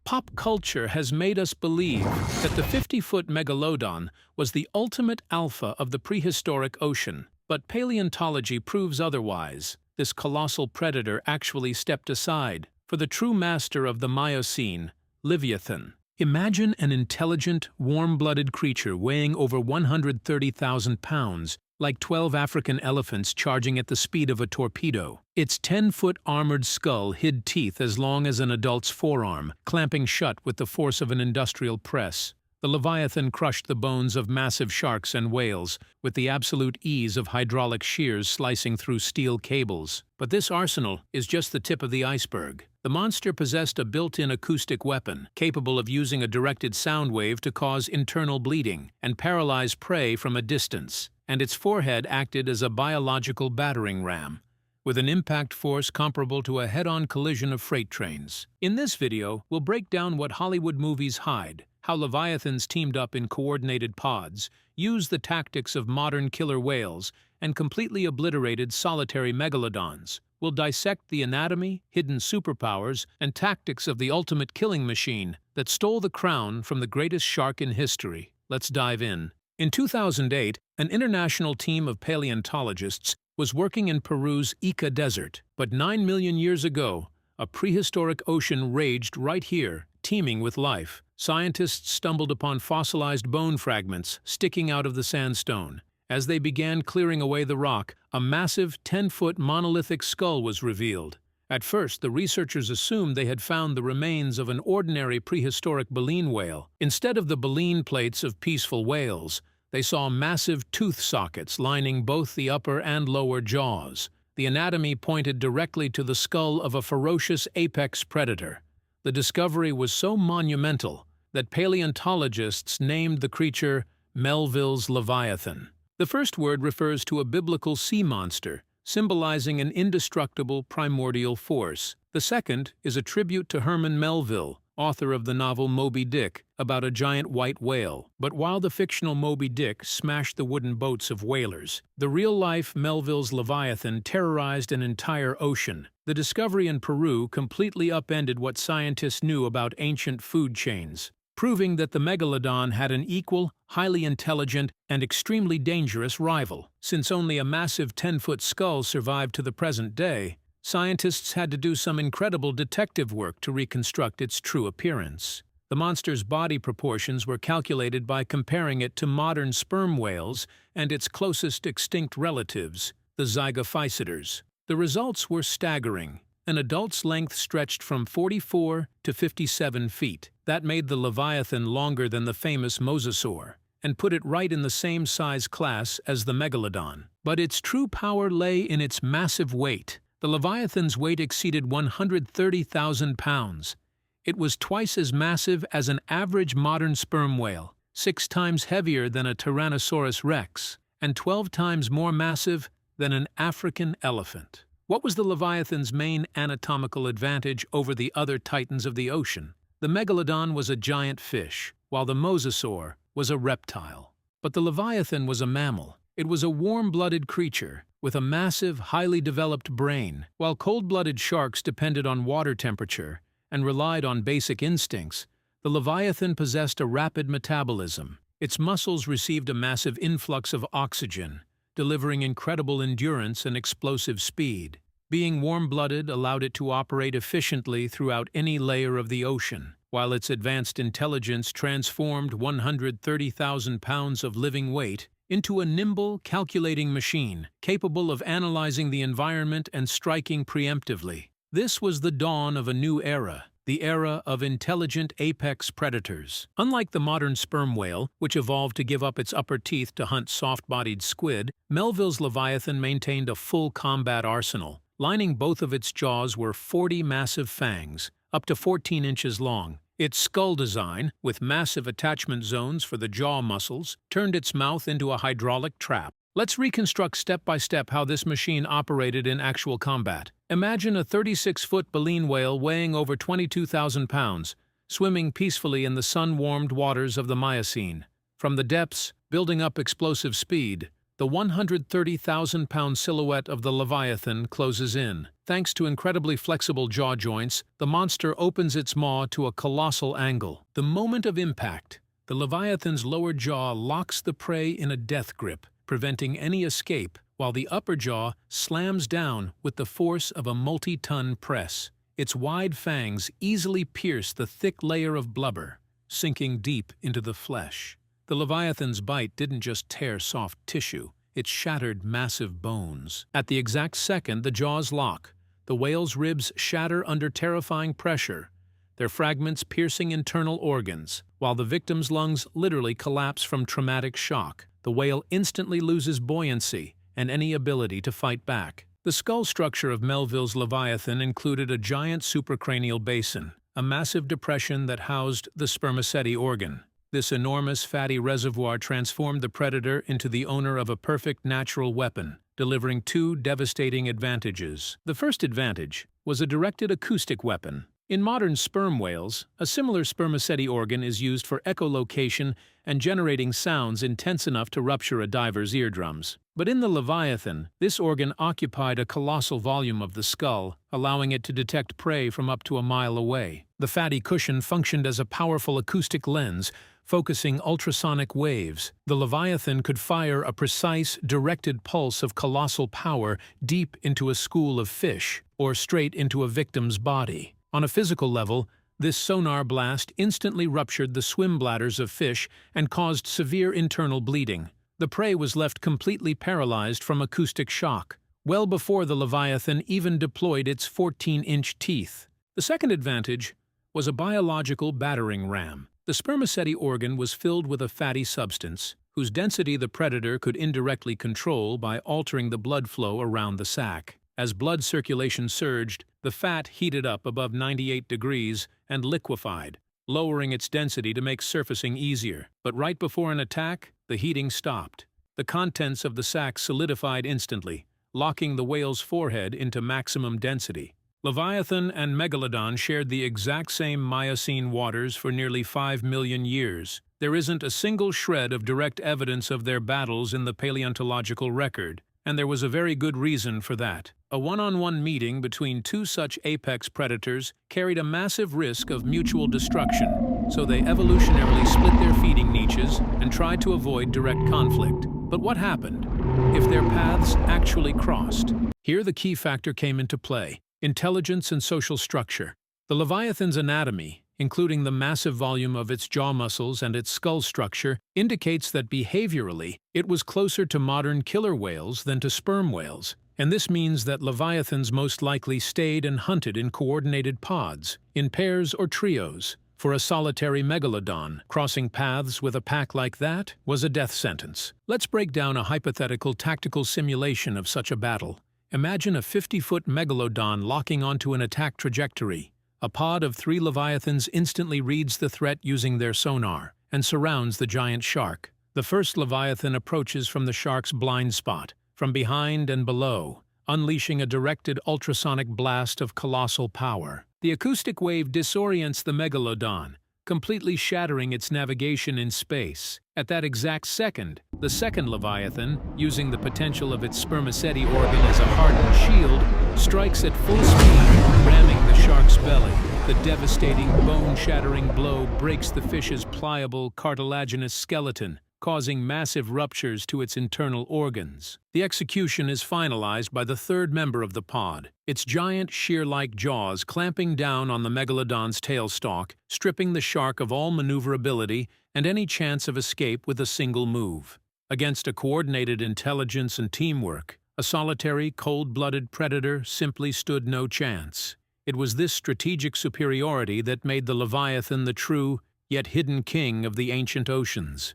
Pop culture has made us believe that the 50-foot Megalodon was the ultimate alpha of the prehistoric ocean, but paleontology proves otherwise. This colossal predator actually stepped aside for the true master of the Miocene, Livyatan. Imagine an intelligent, warm-blooded creature weighing over 130,000 pounds, like 12 African elephants charging at the speed of a torpedo. Its 10-foot armored skull hid teeth as long as an adult's forearm, clamping shut with the force of an industrial press. The Leviathan crushed the bones of massive sharks and whales, with the absolute ease of hydraulic shears slicing through steel cables. But this arsenal is just the tip of the iceberg. The monster possessed a built-in acoustic weapon, capable of using a directed sound wave to cause internal bleeding and paralyze prey from a distance. And its forehead acted as a biological battering ram, with an impact force comparable to a head-on collision of freight trains. In this video, we'll break down what Hollywood movies hide, how Leviathans teamed up in coordinated pods, used the tactics of modern killer whales, and completely obliterated solitary megalodons. We'll dissect the anatomy, hidden superpowers, and tactics of the ultimate killing machine that stole the crown from the greatest shark in history. Let's dive in. In 2008, an international team of paleontologists was working in Peru's Ica Desert. But 9 million years ago, a prehistoric ocean raged right here, teeming with life. Scientists stumbled upon fossilized bone fragments sticking out of the sandstone. As they began clearing away the rock, a massive 10-foot monolithic skull was revealed. At first, the researchers assumed they had found the remains of an ordinary prehistoric baleen whale. Instead of the baleen plates of peaceful whales, they saw massive tooth sockets lining both the upper and lower jaws. The anatomy pointed directly to the skull of a ferocious apex predator. The discovery was so monumental that paleontologists named the creature Melville's Leviathan. The first word refers to a biblical sea monster, symbolizing an indestructible primordial force. The second is a tribute to Herman Melville, author of the novel Moby Dick, about a giant white whale. But while the fictional Moby Dick smashed the wooden boats of whalers, the real-life Melville's Leviathan terrorized an entire ocean. The discovery in Peru completely upended what scientists knew about ancient food chains, proving that the Megalodon had an equal, highly intelligent, and extremely dangerous rival. Since only a massive 10-foot skull survived to the present day, scientists had to do some incredible detective work to reconstruct its true appearance. The monster's body proportions were calculated by comparing it to modern sperm whales and its closest extinct relatives, the zygophysiders. The results were staggering. An adult's length stretched from 44 to 57 feet. That made the Leviathan longer than the famous mosasaur, and put it right in the same size class as the Megalodon. But its true power lay in its massive weight. The Leviathan's weight exceeded 130,000 pounds. It was twice as massive as an average modern sperm whale, 6 times heavier than a Tyrannosaurus rex, and 12 times more massive than an African elephant. What was the Leviathan's main anatomical advantage over the other titans of the ocean? The Megalodon was a giant fish, while the mosasaur was a reptile. But the Leviathan was a mammal. It was a warm-blooded creature with a massive, highly developed brain. While cold-blooded sharks depended on water temperature and relied on basic instincts, the Leviathan possessed a rapid metabolism. Its muscles received a massive influx of oxygen, delivering incredible endurance and explosive speed. Being warm-blooded allowed it to operate efficiently throughout any layer of the ocean, while its advanced intelligence transformed 130,000 pounds of living weight into a nimble, calculating machine, capable of analyzing the environment and striking preemptively. This was the dawn of a new era, the era of intelligent apex predators. Unlike the modern sperm whale, which evolved to give up its upper teeth to hunt soft-bodied squid, Melville's Leviathan maintained a full combat arsenal. Lining both of its jaws were 40 massive fangs, up to 14 inches long. Its skull design, with massive attachment zones for the jaw muscles, turned its mouth into a hydraulic trap. Let's reconstruct step by step how this machine operated in actual combat. Imagine a 36-foot baleen whale weighing over 22,000 pounds, swimming peacefully in the sun-warmed waters of the Miocene. From the depths, building up explosive speed, the 130,000-pound silhouette of the Leviathan closes in. Thanks to incredibly flexible jaw joints, the monster opens its maw to a colossal angle. The moment of impact, the Leviathan's lower jaw locks the prey in a death grip, preventing any escape, while the upper jaw slams down with the force of a multi-ton press. Its wide fangs easily pierce the thick layer of blubber, sinking deep into the flesh. The Leviathan's bite didn't just tear soft tissue, it shattered massive bones. At the exact second the jaws lock, the whale's ribs shatter under terrifying pressure, their fragments piercing internal organs. While the victim's lungs literally collapse from traumatic shock, the whale instantly loses buoyancy and any ability to fight back. The skull structure of Melville's Leviathan included a giant supracranial basin, a massive depression that housed the spermaceti organ. This enormous fatty reservoir transformed the predator into the owner of a perfect natural weapon, delivering two devastating advantages. The first advantage was a directed acoustic weapon. In modern sperm whales, a similar spermaceti organ is used for echolocation and generating sounds intense enough to rupture a diver's eardrums. But in the Leviathan, this organ occupied a colossal volume of the skull, allowing it to detect prey from up to a mile away. The fatty cushion functioned as a powerful acoustic lens, focusing ultrasonic waves. The Leviathan could fire a precise, directed pulse of colossal power deep into a school of fish, or straight into a victim's body. On a physical level, this sonar blast instantly ruptured the swim bladders of fish and caused severe internal bleeding. The prey was left completely paralyzed from acoustic shock, well before the Leviathan even deployed its 14-inch teeth. The second advantage was a biological battering ram. The spermaceti organ was filled with a fatty substance, whose density the predator could indirectly control by altering the blood flow around the sac. As blood circulation surged, the fat heated up above 98 degrees and liquefied, lowering its density to make surfacing easier. But right before an attack, the heating stopped. The contents of the sac solidified instantly, locking the whale's forehead into maximum density. Livyatan and Megalodon shared the exact same Miocene waters for nearly 5 million years. There isn't a single shred of direct evidence of their battles in the paleontological record, and there was a very good reason for that. A one-on-one meeting between two such apex predators carried a massive risk of mutual destruction, so they evolutionarily split their feeding niches and tried to avoid direct conflict. But what happened if their paths actually crossed? Here the key factor came into play: intelligence and social structure. The Leviathan's anatomy, including the massive volume of its jaw muscles and its skull structure, indicates that behaviorally it was closer to modern killer whales than to sperm whales. And this means that Leviathans most likely stayed and hunted in coordinated pods, in pairs or trios. For a solitary Megalodon, crossing paths with a pack like that was a death sentence. Let's break down a hypothetical tactical simulation of such a battle. Imagine a 50-foot Megalodon locking onto an attack trajectory. A pod of 3 Leviathans instantly reads the threat using their sonar and surrounds the giant shark. The first Leviathan approaches from the shark's blind spot, from behind and below, unleashing a directed ultrasonic blast of colossal power. The acoustic wave disorients the Megalodon, completely shattering its navigation in space. At that exact second, the second Leviathan, using the potential of its spermaceti organ as a hardened shield, strikes at full speed, ramming the shark's belly. The devastating, bone-shattering blow breaks the fish's pliable, cartilaginous skeleton, causing massive ruptures to its internal organs. The execution is finalized by the third member of the pod, its giant shear-like jaws clamping down on the Megalodon's tailstalk, stripping the shark of all maneuverability and any chance of escape with a single move. Against a coordinated intelligence and teamwork, a solitary, cold-blooded predator simply stood no chance. It was this strategic superiority that made the Leviathan the true, yet hidden king of the ancient oceans.